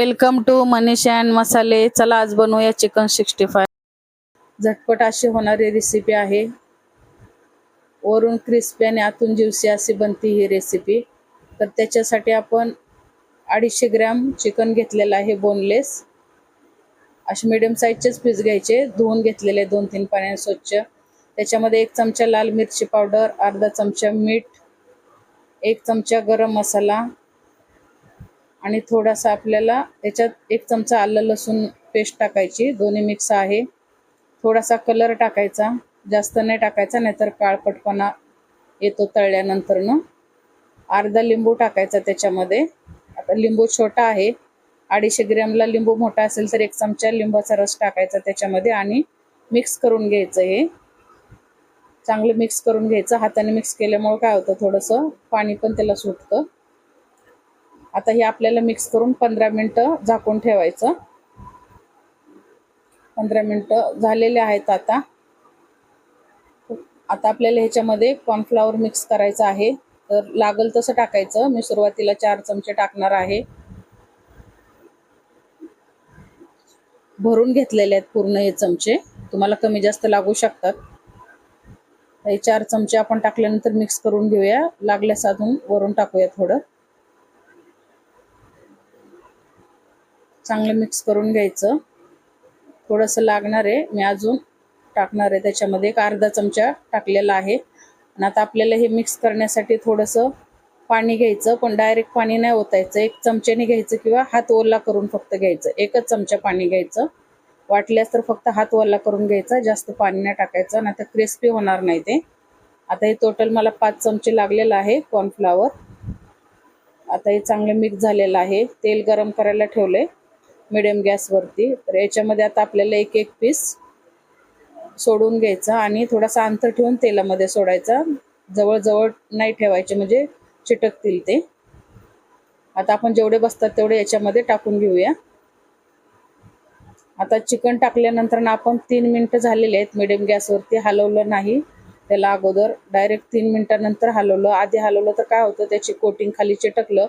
Welcome to Manish and मसाले. चला आज बनवूया चिकन 65. झटपट अशी होणारी रेसिपी आहे. वरून क्रिस्पी आणि आतून ज्युसी अशी बनती ही रेसिपी. तर त्याच्यासाठी आपण 250 ग्रॅम चिकन घेतलेलं आहे बोनलेस. असे मीडियम साईजचेच पीस घ्यायचे, धुवून घेतलेले 2-3 पाण्याने स्वच्छ. त्याच्यामध्ये 1 चमचा लाल मिरची पावडर, अर्धा चमचा मीठ, 1 चमचा गरम मसाला आणि थोडासा आपल्याला त्याच्यात 1 चमचा आलं लसूण पेस्ट टाकायची, दोन्ही मिक्स आहे. थोडासा कलर टाकायचा, जास्त नाही टाकायचा नाहीतर काळपटपणा येतो तळल्यानंतरनं. अर्धा लिंबू टाकायचा त्याच्यामध्ये. आता लिंबू छोटा आहे, 250 ग्रॅमला लिंबू मोठा असेल तर 1 चमचा लिंबाचा रस टाकायचा त्याच्यामध्ये आणि मिक्स करून घ्यायचं. हे चांगलं मिक्स करून घ्यायचं. हाताने मिक्स केल्यामुळे काय होतं, थोडंसं पाणी पण त्याला सुटतं. आता हे आपल्याला मिक्स करून 15 मिनिटं झाकून ठेवायचं. 15 मिनिटं झालेले आहेत. आता आपल्याला ह्याच्यामध्ये कॉर्नफ्लॉवर मिक्स करायचं आहे. तर लागल तसं टाकायचं. मी सुरुवातीला 4 चमचे टाकणार आहे. भरून घेतलेले आहेत पूर्ण हे चमचे, तुम्हाला कमी जास्त लागू शकतात. हे 4 चमचे आपण टाकल्यानंतर मिक्स करून घेऊया. लागल्यास अजून वरून टाकूया थोडं. चांगलं मिक्स करून घ्यायचं. थोडंसं लागणार आहे, मी अजून टाकणार आहे. त्याच्यामध्ये 1 अर्धा चमचा टाकलेला आहे. आणि आता आपल्याला हे मिक्स करण्यासाठी थोडंसं पाणी घ्यायचं, पण डायरेक्ट पाणी नाही ओतायचं. 1 चमच्याने घ्यायचं किंवा हात ओला करून फक्त घ्यायचं. 1च चमचा पाणी घ्यायचं. वाटल्यास तर फक्त हात ओला करून घ्यायचा, जास्त पाणी नाही टाकायचं, नाहीतर क्रिस्पी होणार नाही ते. आता हे टोटल मला 5 चमचे लागलेलं आहे कॉर्नफ्लॉवर. आता हे चांगलं मिक्स झालेलं आहे. तेल गरम करायला ठेवलंय मिडियम गॅसवरती. तर याच्यामध्ये आता आपल्याला एक पीस सोडून घ्यायचा आणि थोडासा अंतर ठेवून तेलामध्ये सोडायचा. जवळ नाही ठेवायचे म्हणजे चिटकतील ते. आता आपण जेवढे बसतात तेवढे याच्यामध्ये टाकून घेऊया. आता चिकन टाकल्यानंतर आपण 3 मिनिटं झालेले आहेत मिडियम गॅसवरती. हलवलं नाही त्याला अगोदर, डायरेक्ट 3 मिनिटानंतर हलवलं. आधी हलवलं तर काय होतं, त्याची कोटिंग खाली चिटकलं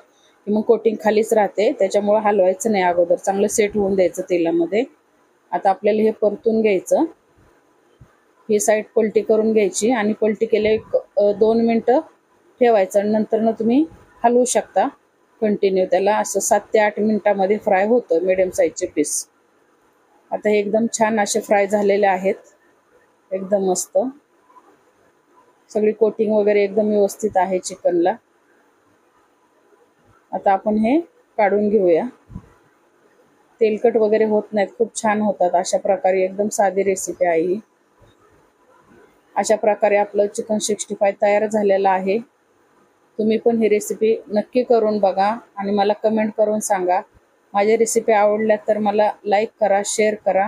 की मग कोटिंग खालीच राहते. त्याच्यामुळे हलवायचं नाही अगोदर, चांगलं सेट होऊन द्यायचं तेलामध्ये. आता आपल्याला हे परतून घ्यायचं. ही साईड पलटी करून घ्यायची आणि पलटी केले 2 मिनिटं ठेवायचं आणि नंतरनं तुम्ही हलवू शकता कंटिन्यू. त्याला असं 7 ते 8 मिनिटामध्ये फ्राय होतं मीडियम साईजचे पीस. आता हे एकदम छान असे फ्राय झालेले आहेत, एकदम मस्त. सगळी कोटिंग वगैरे एकदम व्यवस्थित आहे चिकनला. आता आपण हे काढून घेऊया. तेलकट वगैरे होत नाहीत, खूप छान होतात अशा प्रकारे. एकदम साधी रेसिपी आहे ही. अशा प्रकारे आपलं चिकन 65 तयार झालेलं आहे. तुम्ही पण ही रेसिपी नक्की करून बघा आणि मला कमेंट करून सांगा. माझ्या रेसिपी आवडल्या तर मला लाईक करा, शेअर करा.